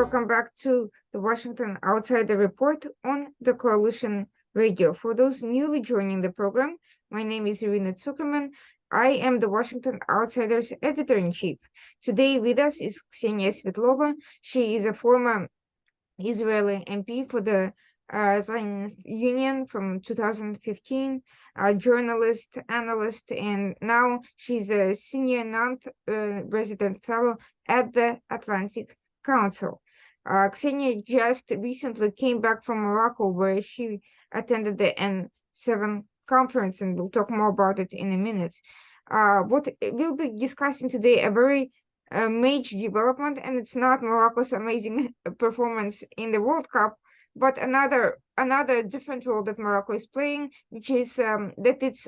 welcome back to the Washington Outsider Report on the Coalition Radio. For those newly joining the program, my name is Irina Zuckerman. I am the Washington Outsider's editor-in-chief. Today with us is Ksenia Svetlova. She is a former Israeli MP for the Zionist Union from 2015, a journalist, analyst, and now she's a senior non-resident fellow at the Atlantic Council. Ksenia just recently came back from Morocco, where she attended the N7 conference, and we'll talk more about it in a minute. What we'll be discussing today, a very major development, and it's not Morocco's amazing performance in the World Cup, but another different role that Morocco is playing, which is that it's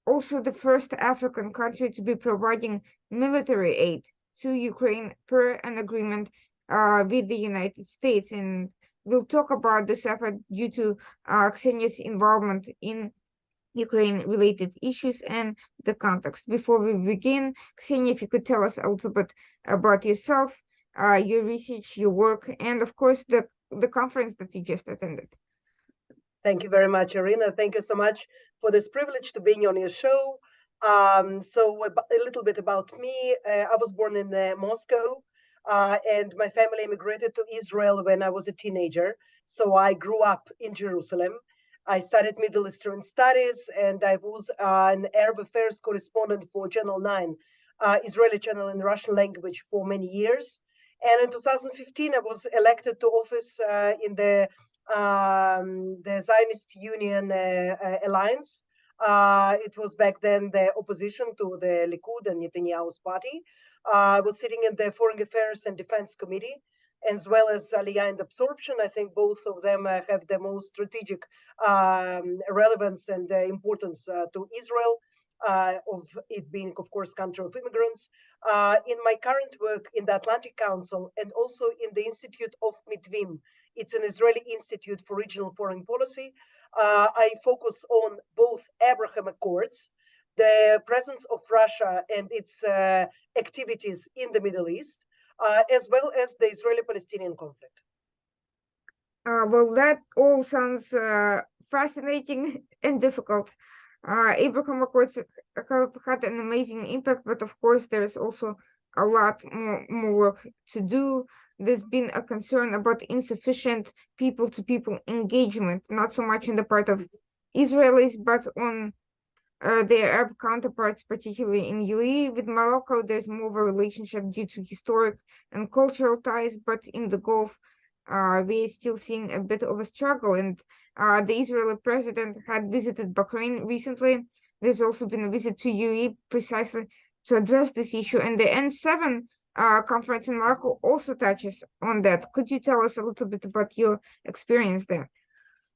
also the first African country to be providing military aid to Ukraine per an agreement with the United States. And we'll talk about this effort due to Ksenia's involvement in Ukraine-related issues and the context. Before we begin, Ksenia, if you could tell us a little bit about yourself, your research, your work, and of course the conference that you just attended. Thank you very much, Irina. Thank you so much for this privilege to being on your show. So a little bit about me. I was born in Moscow, and my family immigrated to Israel when I was a teenager. So I grew up in Jerusalem. I studied Middle Eastern Studies, and I was an Arab Affairs correspondent for Channel 9, Israeli channel in Russian language for many years. And in 2015, I was elected to office in the Zionist Union alliance. It was back then the opposition to the Likud and Netanyahu's party. I was sitting in the Foreign Affairs and Defense Committee, as well as Aliyah and Absorption. I think both of them have the most strategic relevance and importance to Israel, of it being, of course, country of immigrants. In my current work in the Atlantic Council and also in the Institute of Mitvim, it's an Israeli Institute for Regional Foreign Policy, I focus on both Abraham Accords, the presence of Russia and its activities in the Middle East, as well as the Israeli-Palestinian conflict. Well, that all sounds fascinating and difficult. Abraham Accords had an amazing impact, but of course there's also a lot more work to do. There's been a concern about insufficient people-to-people engagement, not so much on the part of Israelis, but on their Arab counterparts, particularly in UAE. With Morocco, there's more of a relationship due to historic and cultural ties, but in the Gulf, we're still seeing a bit of a struggle. And the Israeli president had visited Bahrain recently. There's also been a visit to UAE precisely to address this issue. And the N7 conference in Morocco also touches on that. Could you tell us a little bit about your experience there?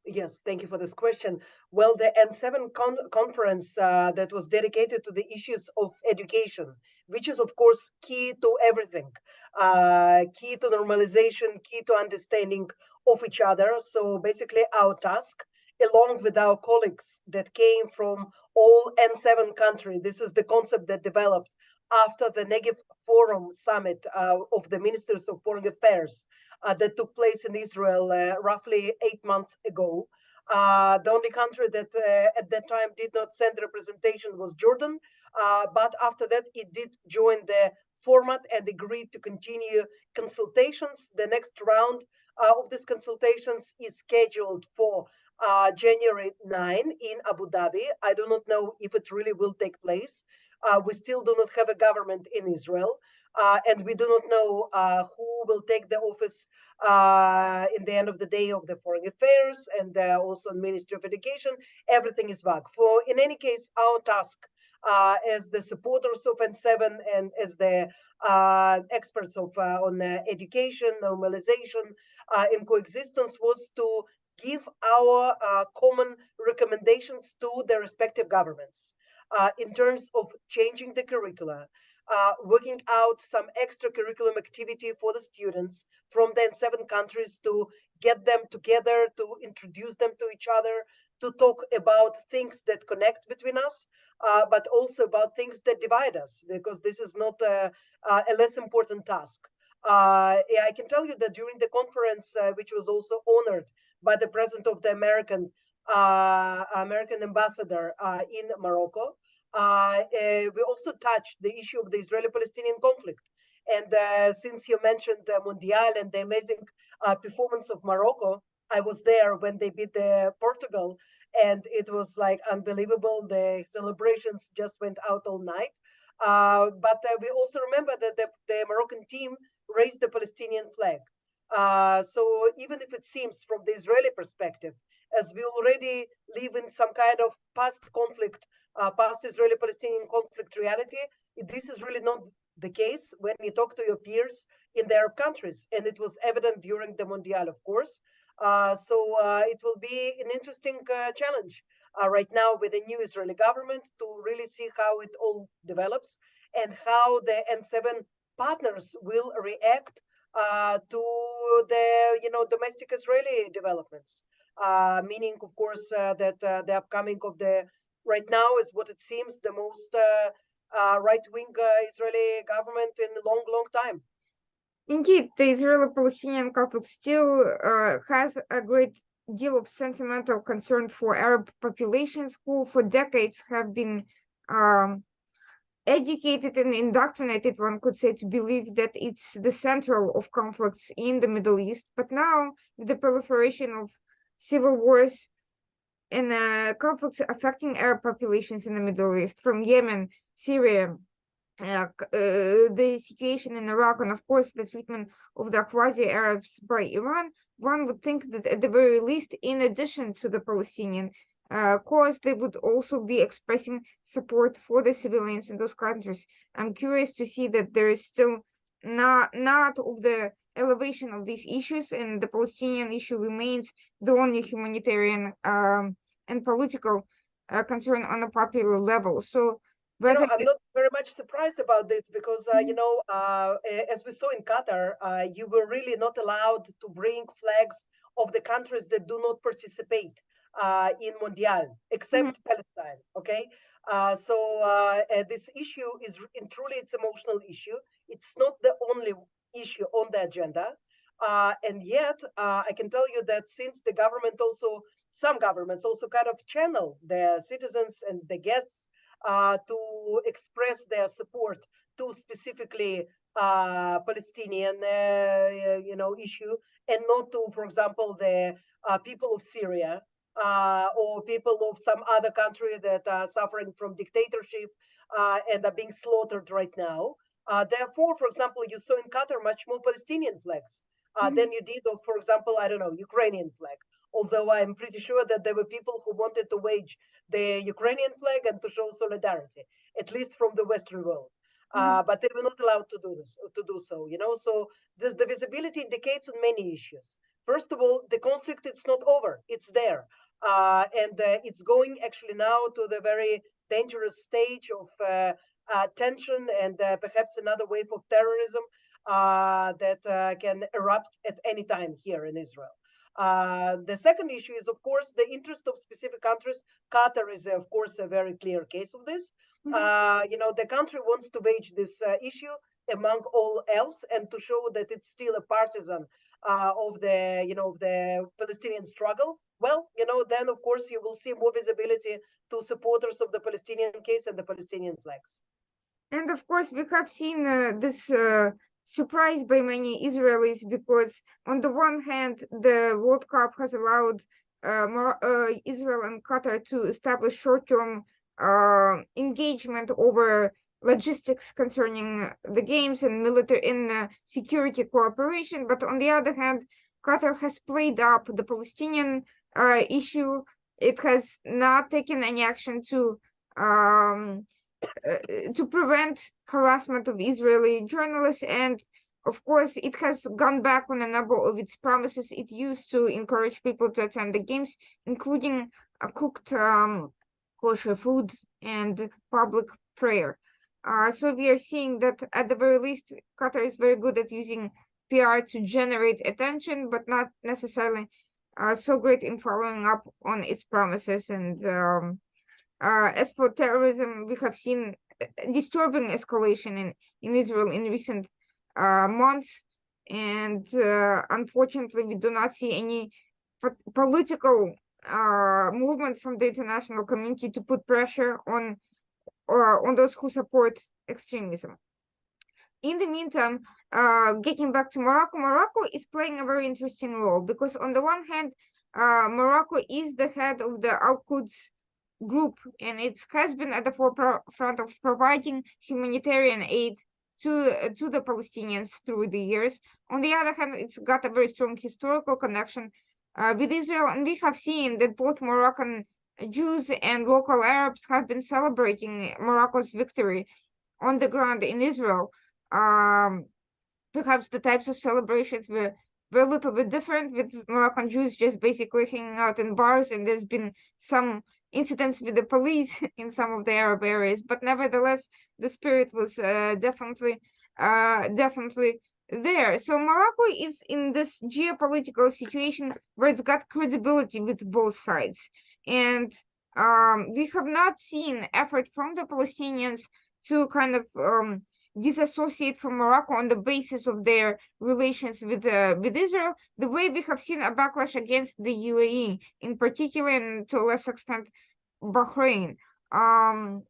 Yes, thank you for this question. Well, the N7 conference that was dedicated to the issues of education, which is, of course, key to everything, key to normalization, key to understanding of each other. So basically our task, along with our colleagues that came from all N7 countries, this is the concept that developed after the Negev Forum Summit of the Ministers of Foreign Affairs that took place in Israel roughly 8 months ago. The only country that at that time did not send representation was Jordan, but after that it did join the format and agreed to continue consultations. The next round of these consultations is scheduled for January 9 in Abu Dhabi. I do not know if it really will take place. We still do not have a government in Israel, and we do not know who will take the office in the end of the day of the Foreign Affairs and also Ministry of Education. Everything is vague. In any case, our task as the supporters of N7 and as the experts on education, normalization, and coexistence was to give our common recommendations to the respective governments in terms of changing the curricula, working out some extra curriculum activity for the students from the N7 countries to get them together, to introduce them to each other, to talk about things that connect between us, but also about things that divide us, because this is not a less important task. Yeah, I can tell you that during the conference, which was also honored by the president of the American ambassador in Morocco, we also touched the issue of the Israeli-Palestinian conflict. And since you mentioned the Mondial and the amazing performance of Morocco, I was there when they beat Portugal, and it was like unbelievable. The celebrations just went out all night. But we also remember that the Moroccan team raised the Palestinian flag. So even if it seems from the Israeli perspective, as we already live in some kind of past conflict, past Israeli-Palestinian conflict reality, this is really not the case when you talk to your peers in their countries. And it was evident during the Mondial, of course. So it will be an interesting challenge right now with the new Israeli government to really see how it all develops and how the N7 partners will react to the domestic Israeli developments. Meaning, of course, that the upcoming of the right now is what it seems the most right-wing Israeli government in a long, long time. Indeed, the Israeli-Palestinian conflict still has a great deal of sentimental concern for Arab populations who, for decades, have been educated and indoctrinated, one could say, to believe that it's the central of conflicts in the Middle East. But now, with the proliferation of civil wars and conflicts affecting Arab populations in the Middle East, from Yemen, Syria, the situation in Iraq, and of course the treatment of the quasi-Arabs by Iran, one would think that at the very least, in addition to the Palestinian cause, they would also be expressing support for the civilians in those countries. I'm curious to see that there is still not of the elevation of these issues, and the Palestinian issue remains the only humanitarian and political concern on a popular level. So, but I'm not very much surprised about this because, as we saw in Qatar, you were really not allowed to bring flags of the countries that do not participate in Mondial, Mhm. except Palestine. Okay, so this issue is truly it's emotional issue. It's not the only issue on the agenda, and yet I can tell you that since the government also, some governments also kind of channel their citizens and the guests to express their support to specifically Palestinian, issue, and not to, for example, the people of Syria or people of some other country that are suffering from dictatorship and are being slaughtered right now. Therefore, for example, you saw in Qatar much more Palestinian flags than you did of, for example, I don't know, Ukrainian flag. Although I'm pretty sure that there were people who wanted to wage the Ukrainian flag and to show solidarity, at least from the Western world. But they were not allowed to do this, to do so. So the visibility indicates on many issues. First of all, the conflict it's not over; it's there, and it's going actually now to the very dangerous stage of tension and perhaps another wave of terrorism that can erupt at any time here in Israel. The second issue is, of course, the interest of specific countries. Qatar is, of course, a very clear case of this. The country wants to wage this issue among all else and to show that it's still a partisan of the Palestinian struggle. Well, then of course you will see more visibility to supporters of the Palestinian case and the Palestinian flags. And of course, we have seen this surprise by many Israelis because, on the one hand, the World Cup has allowed Israel and Qatar to establish short-term engagement over logistics concerning the games and military and security cooperation. But on the other hand, Qatar has played up the Palestinian issue. It has not taken any action to prevent harassment of Israeli journalists. And of course, it has gone back on a number of its promises it used to encourage people to attend the games, including cooked kosher food and public prayer. So we are seeing that at the very least, Qatar is very good at using PR to generate attention, but not necessarily so great in following up on its promises. And as for terrorism, we have seen disturbing escalation in Israel in recent months. And unfortunately, we do not see any political movement from the international community to put pressure on those who support extremism. In the meantime, getting back to Morocco, Morocco is playing a very interesting role because on the one hand, Morocco is the head of the Al-Quds group, and it has been at the forefront of providing humanitarian aid to the Palestinians through the years. On the other hand, it's got a very strong historical connection with Israel, and we have seen that both Moroccan Jews and local Arabs have been celebrating Morocco's victory on the ground in Israel. Um, Perhaps the types of celebrations were a little bit different, with Moroccan Jews just basically hanging out in bars, and there's been some incidents with the police in some of the Arab areas. But nevertheless, the spirit was definitely there. So Morocco is in this geopolitical situation where it's got credibility with both sides, and we have not seen effort from the Palestinians to kind of disassociate from Morocco on the basis of their relations with Israel, the way we have seen a backlash against the UAE, in particular, and to a less extent, Bahrain. Um,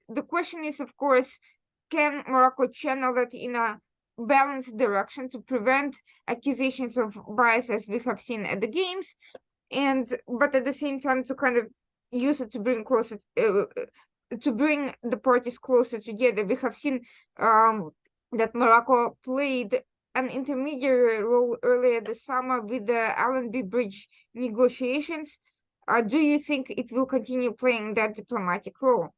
the question is, of course, can Morocco channel that in a balanced direction to prevent accusations of bias, as we have seen at the games, and but at the same time to kind of use it to bring closer to bring the parties closer together. We have seen that Morocco played an intermediary role earlier this summer with the Allenby Bridge negotiations. Do you think it will continue playing that diplomatic role?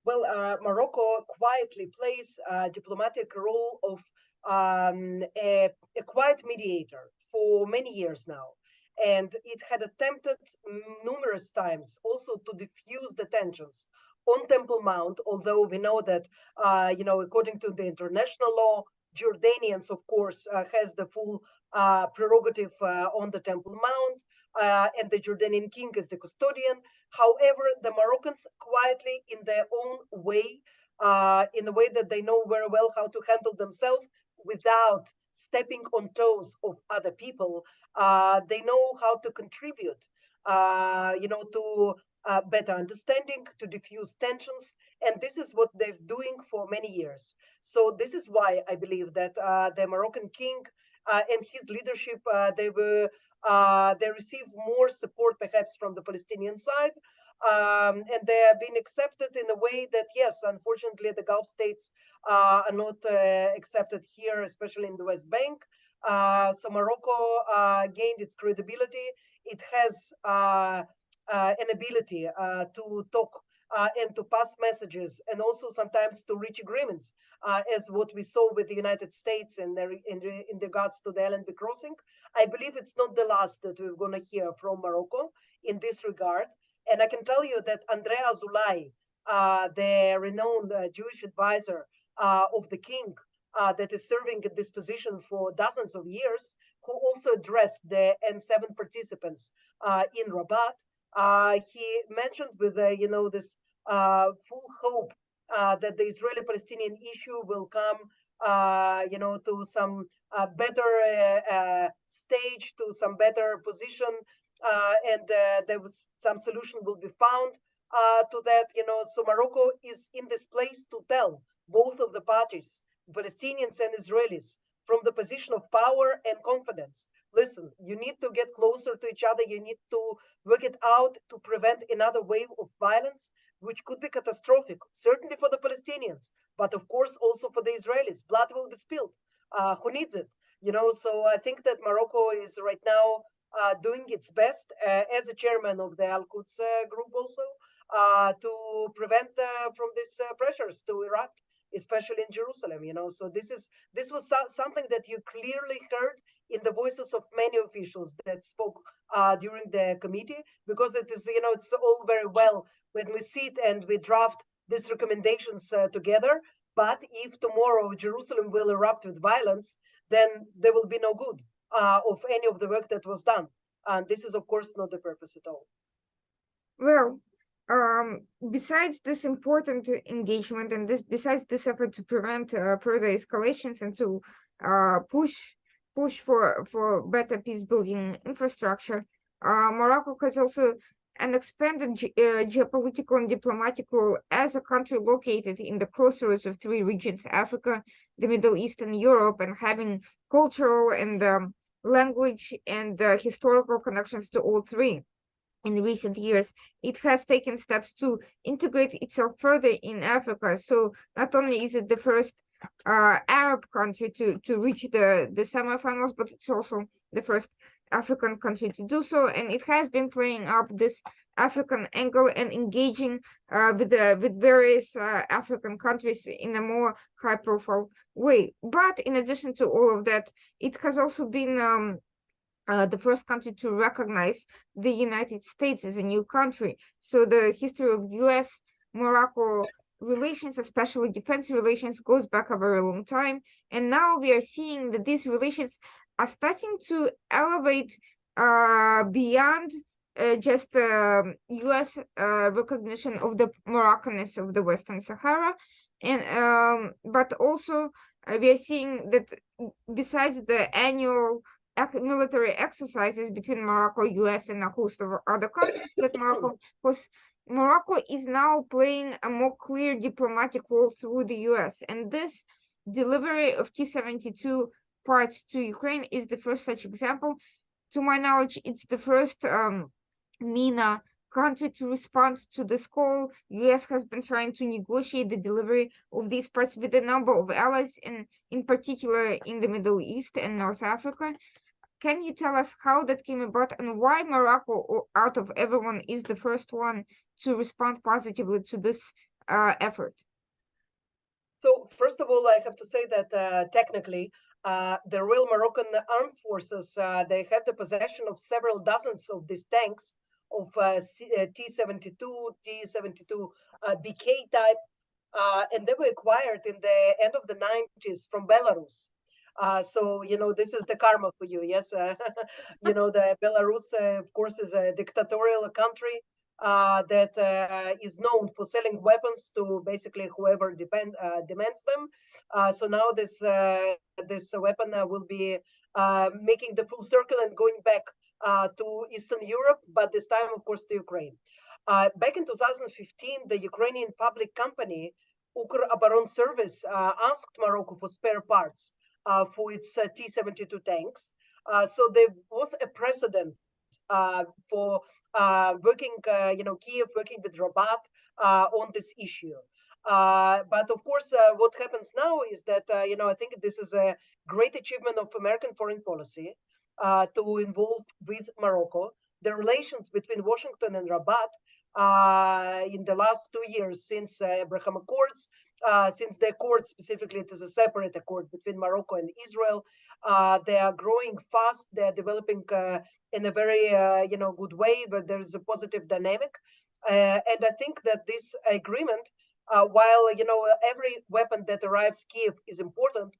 Well, Morocco quietly plays a diplomatic role of a quiet mediator for many years now. And it had attempted numerous times also to diffuse the tensions on Temple Mount, although we know that, according to the international law, Jordanians, of course, has the full prerogative on the Temple Mount, and the Jordanian king is the custodian. However, the Moroccans quietly, in their own way, in the way that they know very well how to handle themselves without stepping on toes of other people, they know how to contribute, to better understanding, to diffuse tensions, and this is what they're doing for many years. So this is why I believe that the Moroccan king and his leadership, they receive more support perhaps from the Palestinian side. And they have been accepted in a way that, yes, unfortunately, the Gulf states are not accepted here, especially in the West Bank. So Morocco gained its credibility. It has an ability to talk and to pass messages, and also sometimes to reach agreements, as what we saw with the United States in regards to the Allenby crossing. I believe it's not the last that we're going to hear from Morocco in this regard. And I can tell you that Andrea Azoulay, the renowned Jewish advisor of the king, that is serving in this position for dozens of years, who also addressed the N7 participants in Rabat, he mentioned with this full hope that the Israeli-Palestinian issue will come, to some better stage, to some better position, and there was some solution will be found to that. So Morocco is in this place to tell both of the parties, Palestinians and Israelis, from the position of power and confidence. Listen, you need to get closer to each other. You need to work it out to prevent another wave of violence, which could be catastrophic, certainly for the Palestinians, but of course also for the Israelis. Blood will be spilled. Who needs it? So I think that Morocco is right now doing its best as a chairman of the Al Quds group also to prevent from these pressures to erupt, especially in Jerusalem. So this was something that you clearly heard in the voices of many officials that spoke during the committee, because it is, it's all very well when we sit and we draft these recommendations together, but if tomorrow Jerusalem will erupt with violence, then there will be no good of any of the work that was done. And this is, of course, not the purpose at all. Well, besides this important engagement and besides this effort to prevent further escalations and to push for better peace building infrastructure, Morocco has also an expanded geopolitical and diplomatic role as a country located in the crossroads of three regions: Africa, the Middle East, and Europe, and having cultural and language and historical connections to all three. In recent years, it has taken steps to integrate itself further in Africa. So not only is it the first Arab country to reach the semifinals, but it's also the first African country to do so. And it has been playing up this African angle and engaging with various African countries in a more high-profile way. But in addition to all of that, it has also been the first country to recognize the United States as a new country. So the history of U.S. Morocco relations, especially defense relations, goes back a very long time. And now we are seeing that these relations are starting to elevate beyond just U.S. Recognition of the Moroccanness of the Western Sahara, and but also we are seeing that besides the annual military exercises between Morocco, US, and a host of other countries that Morocco is now playing a more clear diplomatic role through the US. And this delivery of T-72 parts to Ukraine is the first such example. To my knowledge, it's the first MENA country to respond to this call. US has been trying to negotiate the delivery of these parts with a number of allies, and in particular in the Middle East and North Africa. Can you tell us how that came about and why Morocco, out of everyone, is the first one to respond positively to this effort? So first of all, I have to say that technically, the Royal Moroccan Armed Forces, they have the possession of several dozens of these tanks of T-72, T-72 BK type, and they were acquired in the end of the 90s from Belarus. So, this is the karma for you. Yes. The Belarus, of course, is a dictatorial country that is known for selling weapons to basically whoever demands them. So now this weapon will be making the full circle and going back to Eastern Europe, but this time, of course, to Ukraine. Back in 2015, the Ukrainian public company Ukr Service asked Morocco for spare parts for its T-72 tanks. So there was a precedent for working, Kiev working with Rabat on this issue. But of course, what happens now is that, I think this is a great achievement of American foreign policy to involve with Morocco. The relations between Washington and Rabat in the last 2 years since Abraham Accords, since the accord specifically, it is a separate accord between Morocco and Israel. They are growing fast. They are developing in a very good way, where there is a positive dynamic. And I think that this agreement, while every weapon that arrives Kiev is important,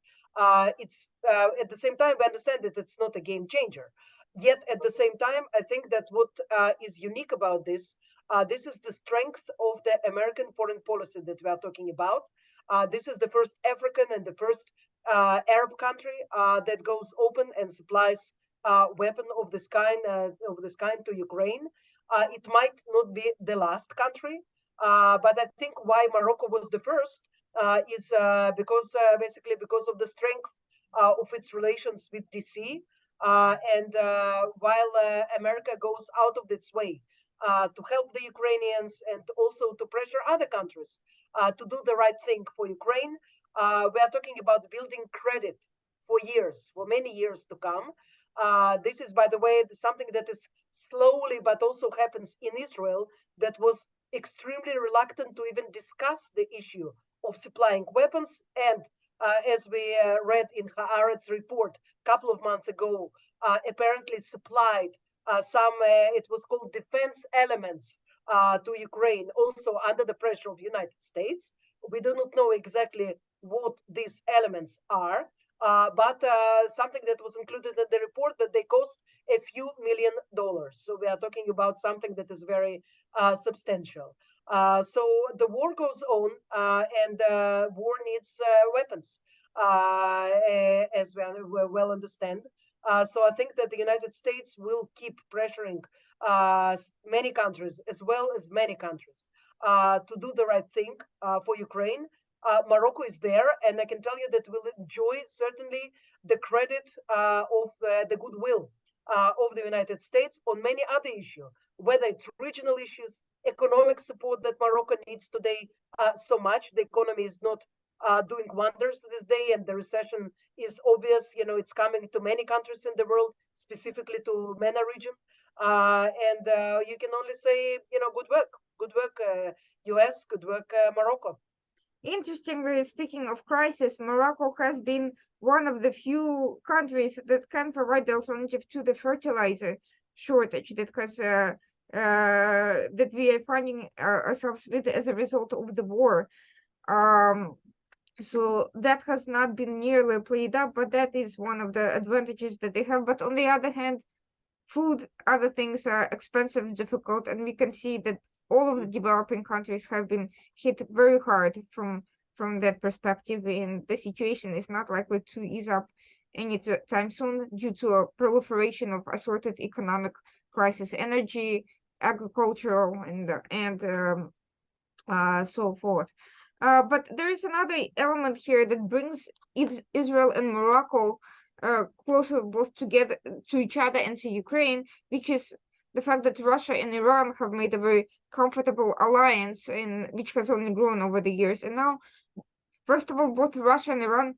it's at the same time we understand that it's not a game changer. Yet at the same time, I think that what is unique about this is the strength of the American foreign policy that we are talking about. This is the first African and the first Arab country that goes open and supplies weapon of this kind to Ukraine. It might not be the last country, but I think why Morocco was the first is because basically because of the strength of its relations with DC. And while America goes out of its way to help the Ukrainians and also to pressure other countries to do the right thing for Ukraine, we are talking about building credit for years, for many years to come. This is, by the way, something that is slowly but also happens in Israel, that was extremely reluctant to even discuss the issue of supplying weapons. And as we read in Haaretz report a couple of months ago, apparently supplied some, it was called defense elements to Ukraine, also under the pressure of the United States. We do not know exactly what these elements are, but something that was included in the report that they cost a few $1 million. So we are talking about something that is very substantial. So the war goes on, and war needs weapons, as we well understand. So I think that the United States will keep pressuring many countries, as well as many countries, to do the right thing for Ukraine. Morocco is there, and I can tell you that we'll enjoy certainly the credit of the goodwill of the United States on many other issues, whether it's regional issues, economic support that Morocco needs today so much. The economy is not doing wonders this day, and the recession is obvious. It's coming to many countries in the world, specifically to MENA region. And you can only say, good work, US, good work, Morocco. Interestingly, speaking of crisis, Morocco has been one of the few countries that can provide the alternative to the fertilizer shortage that we are finding ourselves with as a result of the war. So that has not been nearly played up, but that is one of the advantages that they have. But on the other hand, food, other things are expensive and difficult, and we can see that all of the developing countries have been hit very hard from that perspective, and the situation is not likely to ease up anytime soon due to a proliferation of assorted economic crisis, energy, agricultural, and so forth. But there is another element here that brings Israel and Morocco closer both together to each other and to Ukraine, which is the fact that Russia and Iran have made a very comfortable alliance, which has only grown over the years. And now, first of all, both Russia and Iran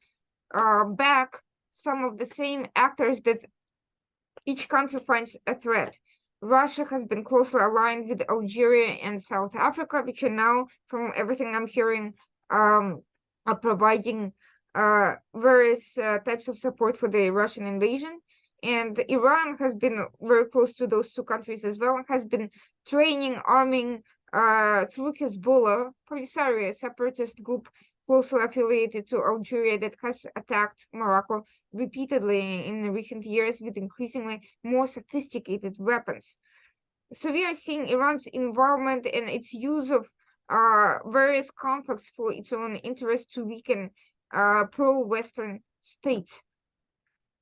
back some of the same actors that each country finds a threat. Russia has been closely aligned with Algeria and South Africa, which are now, from everything I'm hearing, are providing various types of support for the Russian invasion. And Iran has been very close to those two countries as well, and has been training, arming through Hezbollah, Polisario, a separatist group closely affiliated to Algeria that has attacked Morocco repeatedly in recent years with increasingly more sophisticated weapons. So we are seeing Iran's involvement and its use of various conflicts for its own interest to weaken pro-Western states.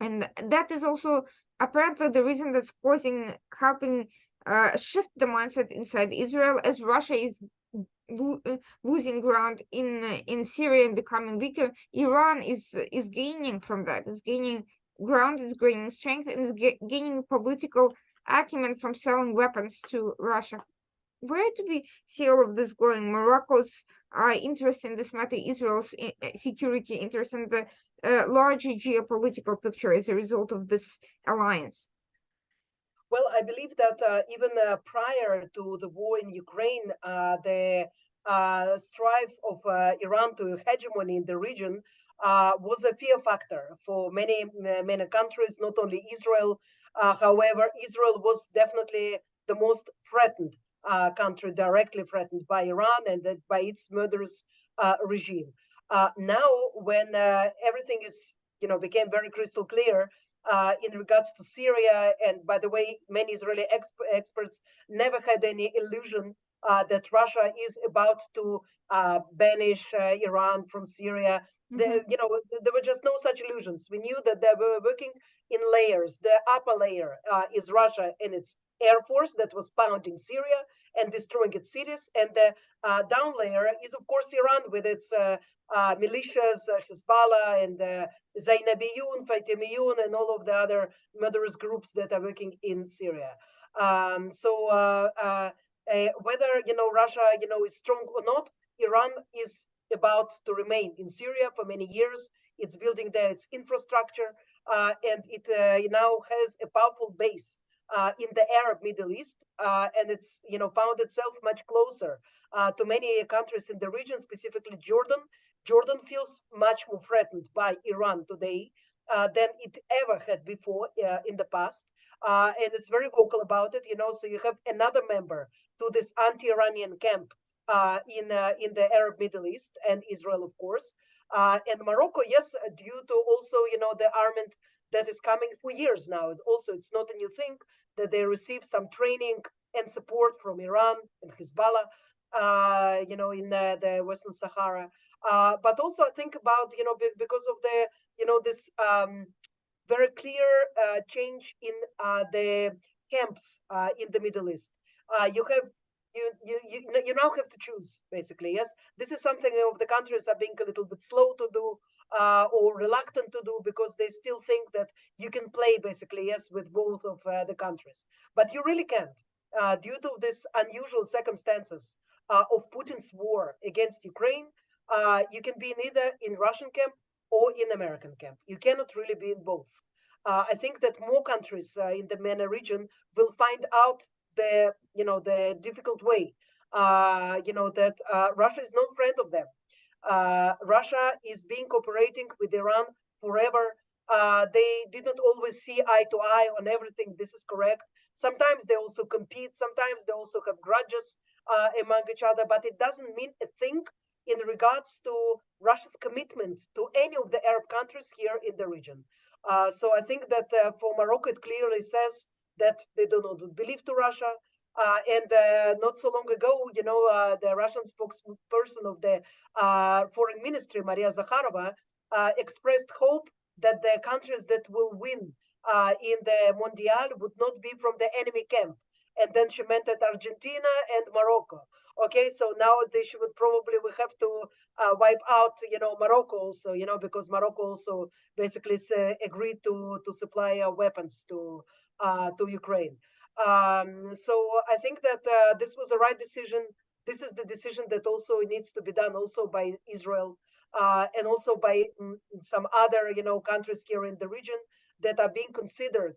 And that is also apparently the reason that's helping shift the mindset inside Israel, as Russia is losing ground in Syria and becoming weaker. Iran is gaining from that. It's gaining ground, it's gaining strength, and is gaining political acumen from selling weapons to Russia. Where do we see all of this going? Morocco's interest in this matter, Israel's security interest, and the larger geopolitical picture as a result of this alliance. Well, I believe that even prior to the war in Ukraine, the strive of Iran to hegemony in the region was a fear factor for many countries, not only Israel. However, Israel was definitely the most threatened country, directly threatened by Iran and by its murderous regime. Now, when everything became very crystal clear in regards to Syria. And by the way, many Israeli experts never had any illusion that Russia is about to banish Iran from Syria. There were just no such illusions. We knew that they were working in layers. The upper layer is Russia and its air force that was pounding Syria and destroying its cities. And the down layer is, of course, Iran with its militias, Hezbollah and Zainabiyun, Fatemiyun, and all of the other murderous groups that are working in Syria. Whether Russia is strong or not, Iran is about to remain in Syria for many years. It's building there its infrastructure, and it now has a powerful base in the Arab Middle East, and it's found itself much closer to many countries in the region, specifically Jordan. Jordan feels much more threatened by Iran today than it ever had before in the past. And it's very vocal about it, so you have another member to this anti-Iranian camp in the Arab Middle East and Israel, of course. And Morocco, yes, due to also, the armament that is coming for years now. It's not a new thing that they receive some training and support from Iran and Hezbollah, in the Western Sahara. But also I think about, because of the, this very clear change in the camps in the Middle East. You have you now have to choose, basically. Yes, this is something of the countries are being a little bit slow to do, or reluctant to do, because they still think that you can play, basically, yes, with both of the countries, but you really can't, due to this unusual circumstances of Putin's war against Ukraine. You can be neither in Russian camp or in American camp. You cannot really be in both. I think that more countries in the MENA region will find out the difficult way, that Russia is not friend of them. Russia is being cooperating with Iran forever. They did not always see eye to eye on everything. This is correct. Sometimes they also compete. Sometimes they also have grudges among each other. But it doesn't mean a thing in regards to Russia's commitment to any of the Arab countries here in the region. So I think that for Morocco, it clearly says that they do not believe to Russia. And not so long ago, the Russian spokesperson of the foreign ministry, Maria Zakharova, expressed hope that the countries that will win in the Mondial would not be from the enemy camp. And then she meant that Argentina and Morocco. Okay, so now we have to wipe out, Morocco also, because Morocco also basically agreed to supply weapons to Ukraine. So I think that this was the right decision. This is the decision that also needs to be done also by Israel, and also by some other, countries here in the region that are being considered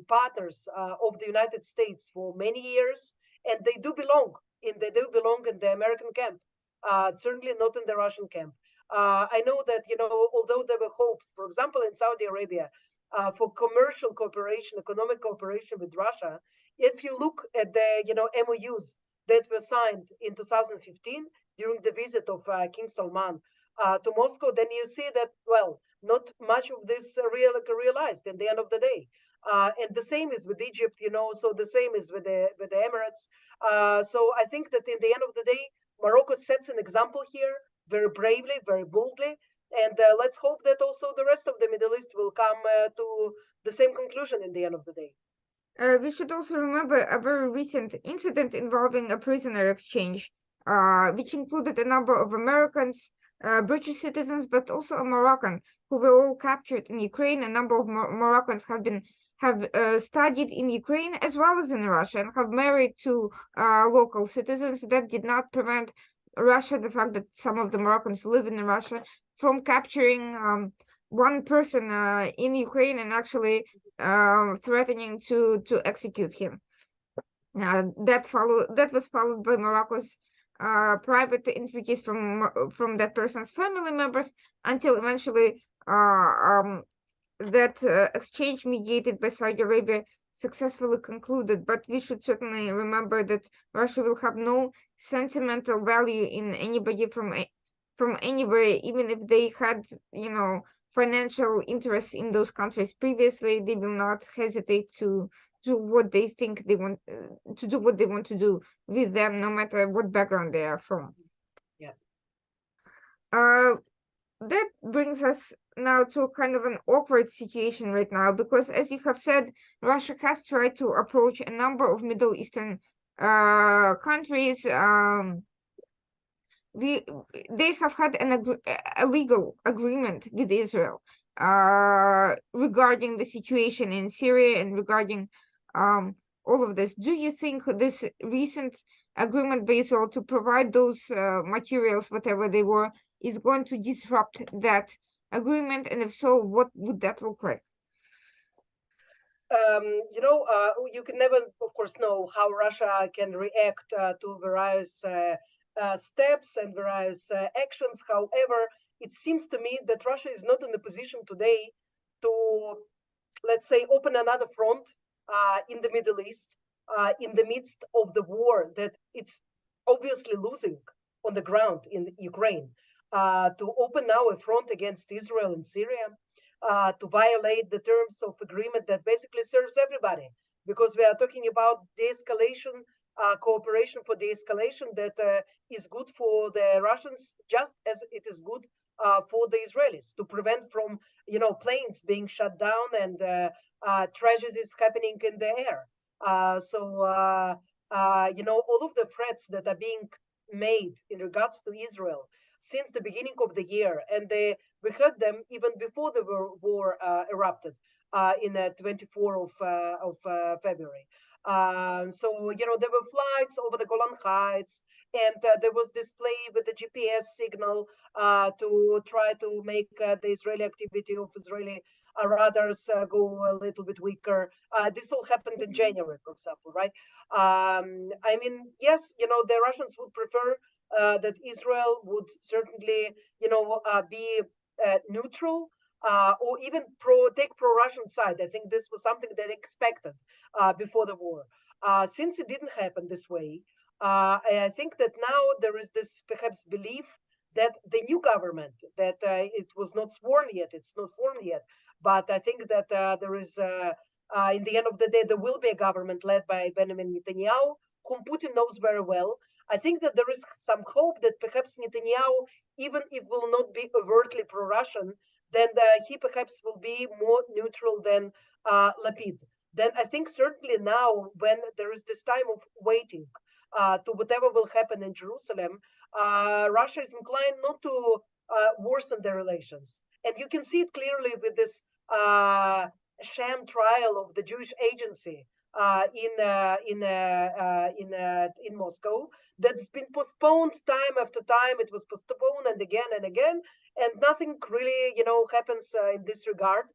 partners of the United States for many years, and they do belong in the American camp, certainly not in the Russian camp. I know that, although there were hopes, for example, in Saudi Arabia, for commercial cooperation, economic cooperation with Russia, if you look at the, MOUs that were signed in 2015 during the visit of King Salman to Moscow, then you see that, well, not much of this realized in the end of the day. And the same is with Egypt, so the same is with the Emirates. So I think that in the end of the day, Morocco sets an example here very bravely, very boldly. And let's hope that also the rest of the Middle East will come to the same conclusion in the end of the day. We should also remember a very recent incident involving a prisoner exchange, which included a number of Americans, British citizens, but also a Moroccan, who were all captured in Ukraine. A number of Moroccans have studied in Ukraine as well as in Russia, and have married to local citizens. That did not prevent Russia, the fact that some of the Moroccans live in Russia, from capturing one person in Ukraine and actually threatening to execute him. That was followed by Morocco's private entreaties from that person's family members, until eventually that exchange mediated by Saudi Arabia successfully concluded. But we should certainly remember that Russia will have no sentimental value in anybody from anywhere, even if they had, financial interests in those countries previously. They will not hesitate to do what they think they want to do, what they want to do with them, no matter what background they are from. Yeah. That brings us now to kind of an awkward situation right now, because, as you have said, Russia has tried to approach a number of Middle Eastern countries. They have had a legal agreement with Israel regarding the situation in Syria and regarding all of this. Do you think this recent agreement by Israel to provide those materials, whatever they were, is going to disrupt that agreement? And if so, what would that look like? You can never, of course, know how Russia can react to various steps and various actions. However, it seems to me that Russia is not in a position today to, let's say, open another front in the Middle East in the midst of the war that it's obviously losing on the ground in Ukraine. to open now a front against Israel and Syria, to violate the terms of agreement that basically serves everybody, because we are talking about de-escalation, cooperation for de-escalation that is good for the Russians just as it is good for the Israelis, to prevent from planes being shut down and tragedies happening in the air. All of the threats that are being made in regards to Israel since the beginning of the year, and we heard them even before the war erupted in 24th of February. There were flights over the Golan Heights, and there was display with the GPS signal to try to make the Israeli activity of Israeli radars go a little bit weaker. This all happened in January, for example, right? Yes, the Russians would prefer that Israel would certainly, be neutral or even take pro-Russian side. I think this was something that expected before the war. Since it didn't happen this way, I think that now there is this perhaps belief that the new government, that it was not sworn yet, it's not formed yet, but I think that there is, in the end of the day, there will be a government led by Benjamin Netanyahu, whom Putin knows very well. I think that there is some hope that perhaps Netanyahu, even if will not be overtly pro-Russian, then he perhaps will be more neutral than Lapid. Then I think certainly now, when there is this time of waiting to whatever will happen in Jerusalem, Russia is inclined not to worsen their relations. And you can see it clearly with this sham trial of the Jewish agency in Moscow that's been postponed time after time. It was postponed and again, and nothing really, happens in this regard.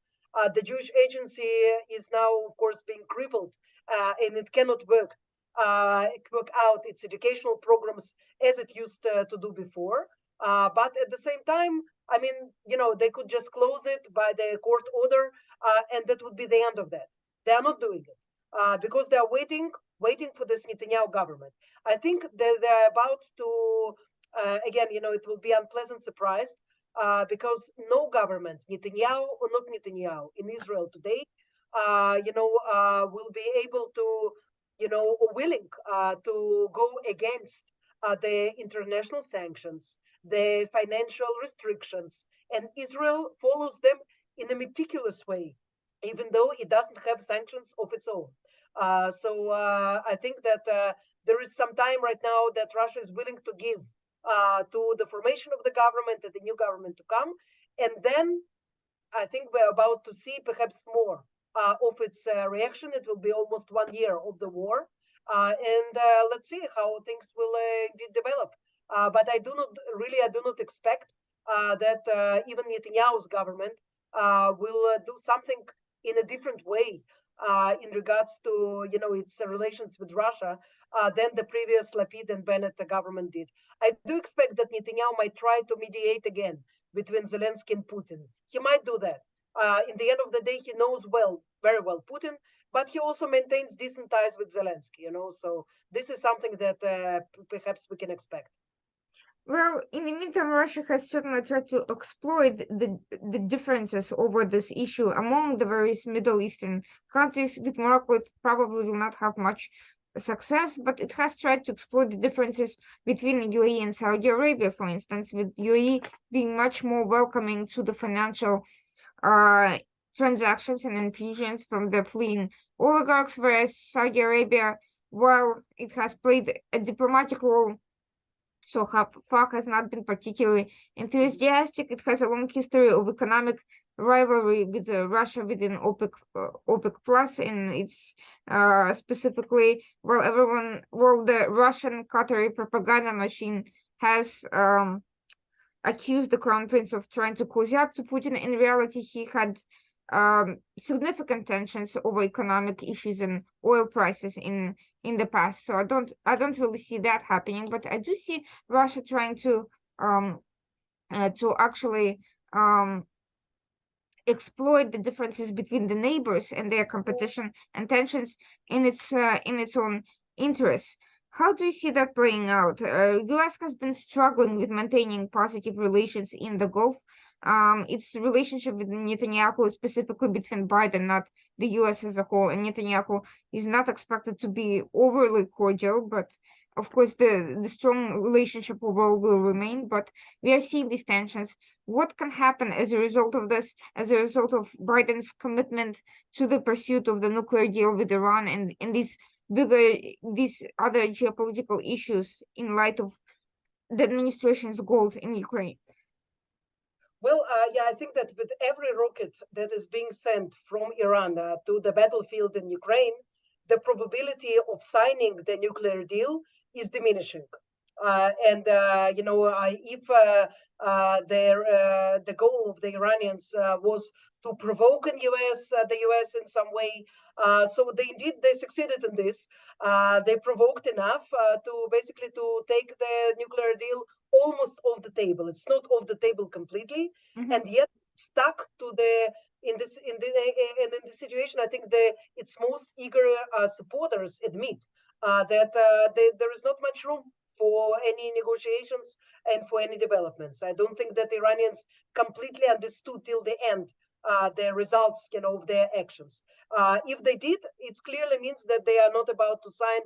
The Jewish agency is now, of course, being crippled, and it cannot work out its educational programs as it used to do before. But at the same time, they could just close it by the court order, and that would be the end of that. They are not doing it because they are waiting for this Netanyahu government. I think that they're about to, again, it will be unpleasant surprise because no government, Netanyahu or not Netanyahu, in Israel today, will be able to, or willing to go against the international sanctions, the financial restrictions, and Israel follows them in a meticulous way, even though it doesn't have sanctions of its own. I think that there is some time right now that Russia is willing to give to the formation of the government and the new government to come. And then I think we're about to see perhaps more of its reaction. It will be almost 1 year of the war. And let's see how things will develop. But I do not expect that even Netanyahu's government will do something in a different way in regards to its relations with Russia than the previous Lapid and Bennett government did. I do expect that Netanyahu might try to mediate again between Zelensky and Putin. He might do that. In the end of the day, he knows very well Putin, but he also maintains decent ties with Zelensky. So this is something that perhaps we can expect. Well, in the meantime, Russia has certainly tried to exploit the differences over this issue among the various Middle Eastern countries. With Morocco, it probably will not have much success, but it has tried to exploit the differences between UAE and Saudi Arabia, for instance, with UAE being much more welcoming to the financial transactions and infusions from the fleeing oligarchs, whereas Saudi Arabia, while it has played a diplomatic role so far has not been particularly enthusiastic. It has a long history of economic rivalry with Russia within OPEC Plus, and it's specifically the Russian Qatari propaganda machine has accused the crown prince of trying to cozy up to Putin. In reality, he had significant tensions over economic issues and oil prices in the past. So I don't really see that happening, but I do see Russia trying to actually exploit the differences between the neighbors and their competition and tensions in its own interests. How do you see that playing out? U.S. has been struggling with maintaining positive relations in the Gulf. Its relationship with Netanyahu, specifically between Biden, not the U.S. as a whole, and Netanyahu is not expected to be overly cordial, but of course the strong relationship overall will remain. But we are seeing these tensions. What can happen as a result of this, as a result of Biden's commitment to the pursuit of the nuclear deal with Iran and these other geopolitical issues in light of the administration's goals in Ukraine? Well, yeah, I think that with every rocket that is being sent from Iran to the battlefield in Ukraine, the probability of signing the nuclear deal is diminishing. If the goal of the Iranians was to provoke the U.S. in some way, so they succeeded in this. They provoked enough to basically to take the nuclear deal almost off the table. It's not off the table completely, Mhm. and yet stuck to the in this situation. I think its most eager supporters admit that there is not much room for any negotiations and for any developments. I don't think that the Iranians completely understood till the end the results, of their actions. If they did, it clearly means that they are not about to sign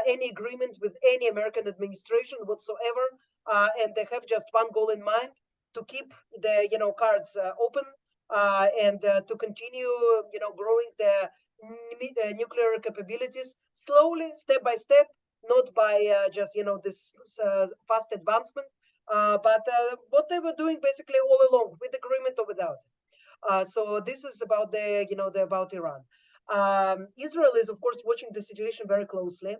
any agreement with any American administration whatsoever, and they have just one goal in mind: to keep the cards open and to continue, growing the nuclear capabilities slowly, step by step, not by just this fast advancement, but what they were doing basically all along, with agreement or without it. So this is about about Iran. Israel is, of course, watching the situation very closely,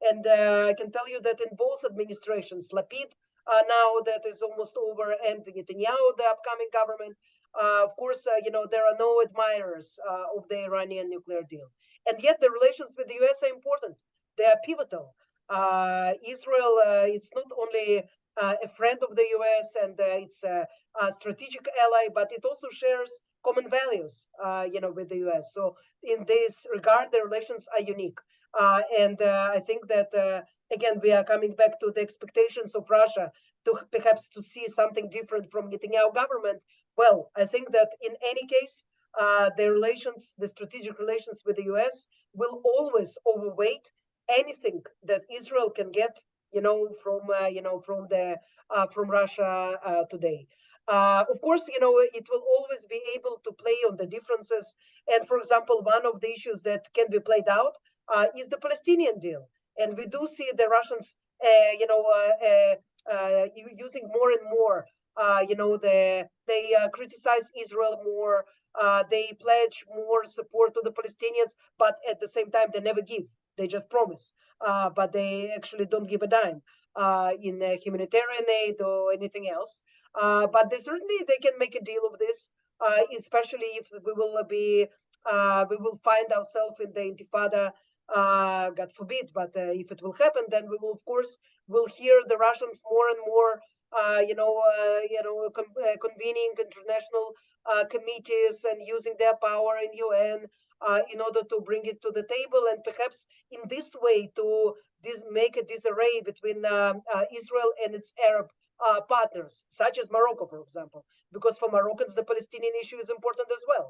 and I can tell you that in both administrations, Lapid now that is almost over, and Netanyahu, the upcoming government, of course, there are no admirers of the Iranian nuclear deal, and yet the relations with the U.S. are important. They are pivotal. Israel is not only a friend of the U.S. and it's a strategic ally, but it also shares common values, with the U.S. So in this regard, the relations are unique. And I think that again, we are coming back to the expectations of Russia to perhaps to see something different from Netanyahu government. Well, I think that in any case, the strategic relations with the U.S. will always overweight anything that Israel can get, from Russia today. Of course, it will always be able to play on the differences. And for example, one of the issues that can be played out is the Palestinian deal. And we do see the Russians, using more and more, they criticize Israel more. They pledge more support to the Palestinians, but at the same time, they never give. They just promise, but they actually don't give a dime in humanitarian aid or anything else. But they can make a deal of this, especially if we will find ourselves in the Intifada, God forbid. But if it will happen, then we will, of course, will hear the Russians more and more, convening international committees and using their power in UN in order to bring it to the table, and perhaps in this way to make a disarray between Israel and its Arab partners, such as Morocco, for example, because for Moroccans, the Palestinian issue is important as well.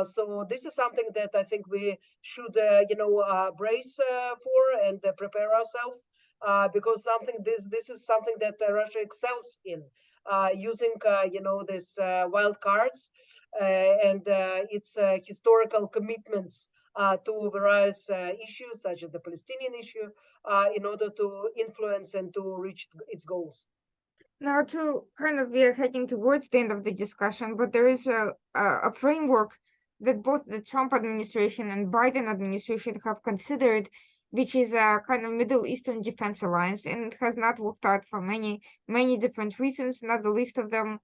So this is something that I think we should, brace for and prepare ourselves, because this is something that Russia excels in, using, this wild cards and its historical commitments to various issues, such as the Palestinian issue, in order to influence and to reach its goals. Now, to kind of we are heading towards the end of the discussion, but there is a framework that both the Trump administration and Biden administration have considered, which is a kind of Middle Eastern Defense Alliance, and it has not worked out for many different reasons, not the least of them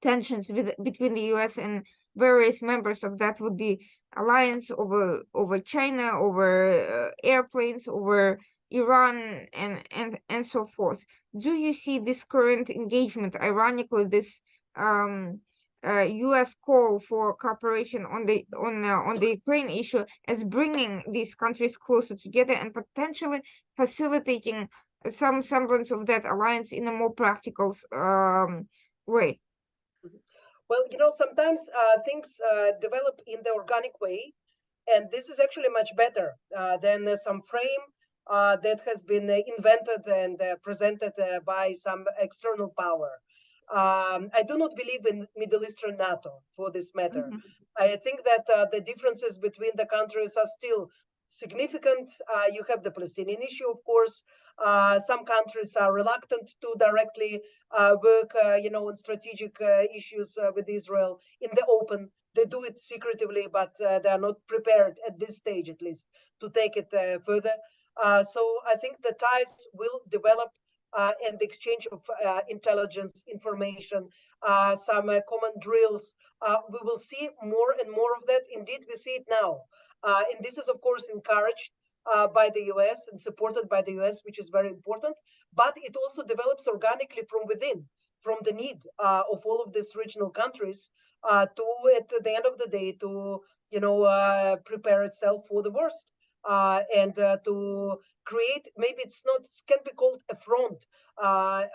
tensions between the US and various members of that would be alliance over China, over airplanes, over Iran, and so forth. Do you see this current engagement, ironically, this U.S. call for cooperation on the Ukraine issue as bringing these countries closer together and potentially facilitating some semblance of that alliance in a more practical way. Well, sometimes things develop in the organic way, and this is actually much better than some frame that has been invented and presented by some external power. I do not believe in Middle Eastern NATO for this matter. Mhm. I think that the differences between the countries are still significant. You have the Palestinian issue, of course. Some countries are reluctant to directly work, on strategic issues with Israel in the open. They do it secretively, but they are not prepared at this stage, at least, to take it further. So I think the ties will develop and the exchange of intelligence information, some common drills. We will see more and more of that. Indeed, we see it now. And this is, of course, encouraged by the US and supported by the US, which is very important. But it also develops organically from within, from the need of all of these regional countries to, at the end of the day, to prepare itself for the worst and to create. Maybe it's not. It can be called a front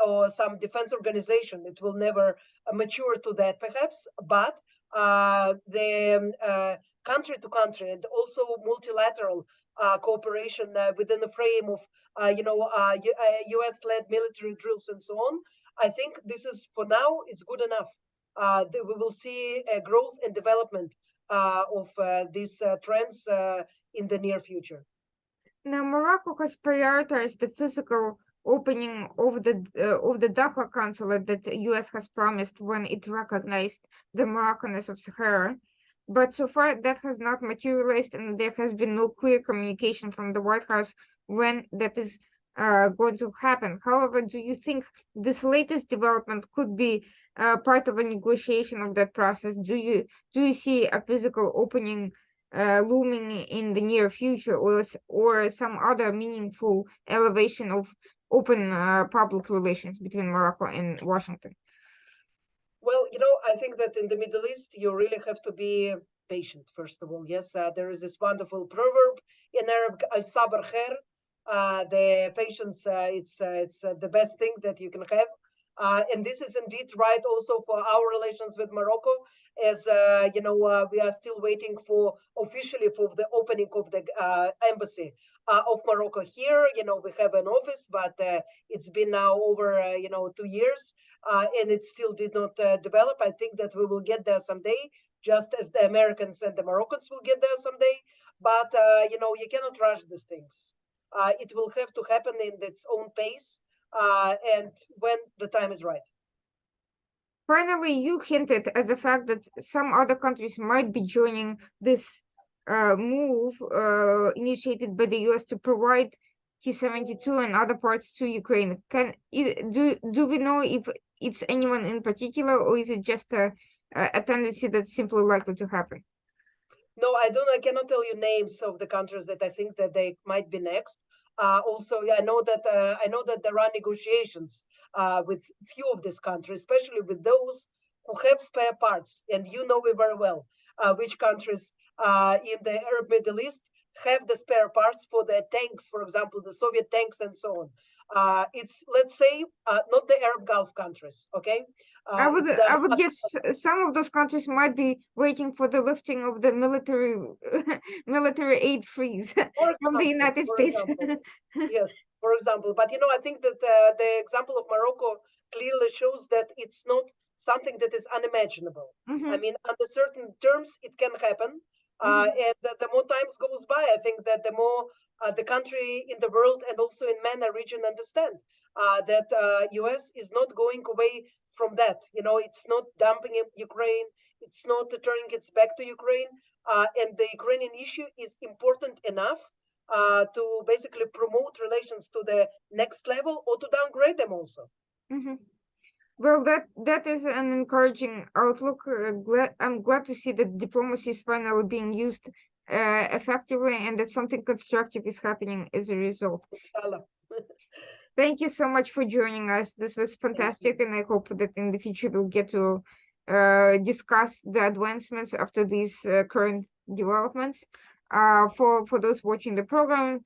or some defense organization. It will never mature to that, perhaps, but the country to country and also multilateral cooperation within the frame of US-led military drills and so on. I think this is, for now, it's good enough. We will see a growth and development of these trends in the near future. Now, Morocco has prioritized the physical opening of the Dakhla consulate that the U.S. has promised when it recognized the Moroccans of Sahara. But so far, that has not materialized, and there has been no clear communication from the White House when that is going to happen. However, do you think this latest development could be part of a negotiation of that process? Do you see a physical opening looming in the near future, or some other meaningful elevation of open public relations between Morocco and Washington? Well, I think that in the Middle East, you really have to be patient, first of all. Yes, there is this wonderful proverb in Arabic, al-sabr khair. The patience, it's the best thing that you can have. And this is indeed right also for our relations with Morocco, as we are still waiting for officially for the opening of the embassy of Morocco here. We have an office, but it's been now over 2 years, and it still did not develop. I think that we will get there someday, just as the Americans and the Moroccans will get there someday. But you cannot rush these things. It will have to happen in its own pace and when the time is right. Finally, you hinted at the fact that some other countries might be joining this move initiated by the US to provide T-72 and other parts to Ukraine. Do we know if it's anyone in particular, or is it just a tendency that's simply likely to happen? No, I don't. I cannot tell you names of the countries that I think that they might be next. Also, yeah, I know that there are negotiations with few of these countries, especially with those who have spare parts. And you know it very well which countries in the Arab Middle East have the spare parts for their tanks, for example, the Soviet tanks and so on. It's, let's say, not the Arab Gulf countries. Okay, I would it's the I would guess some of those countries might be waiting for the lifting of the military aid freeze from the United For States. example, yes, for example. But I think that the example of Morocco clearly shows that it's not something that is unimaginable. I Mhm, mean, under certain terms, it can happen. mhm. And the more times goes by, I think that the more the country in the world and also in MENA region understand that US is not going away from that. It's not dumping Ukraine. It's not turning its back to Ukraine. And the Ukrainian issue is important enough to basically promote relations to the next level or to downgrade them also. Mhm. Well, that is an encouraging outlook. I'm glad to see that diplomacy is finally being used effectively, and that something constructive is happening as a result. Inshallah. Thank you so much for joining us. This was Thank you. fantastic, and I hope that in the future we'll get to discuss the advancements after these current developments. For those watching the program,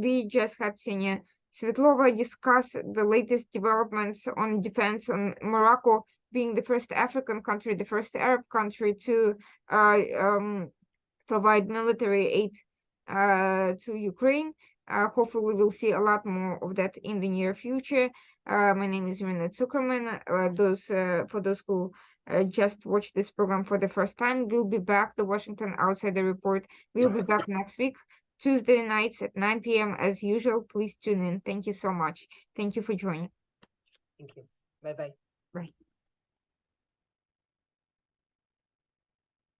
we just had Ksenia Svetlova discuss the latest developments on defense on Morocco being the first African country, the first Arab country to provide military aid to Ukraine. Hopefully, we'll see a lot more of that in the near future. My name is Irina Zuckerman. For those who just watched this program for the first time, we'll be back. The Washington Outsider Report. We'll be back next week, Tuesday nights at 9 p.m. as usual. Please tune in. Thank you so much. Thank you for joining. Thank you. Bye-bye. Bye.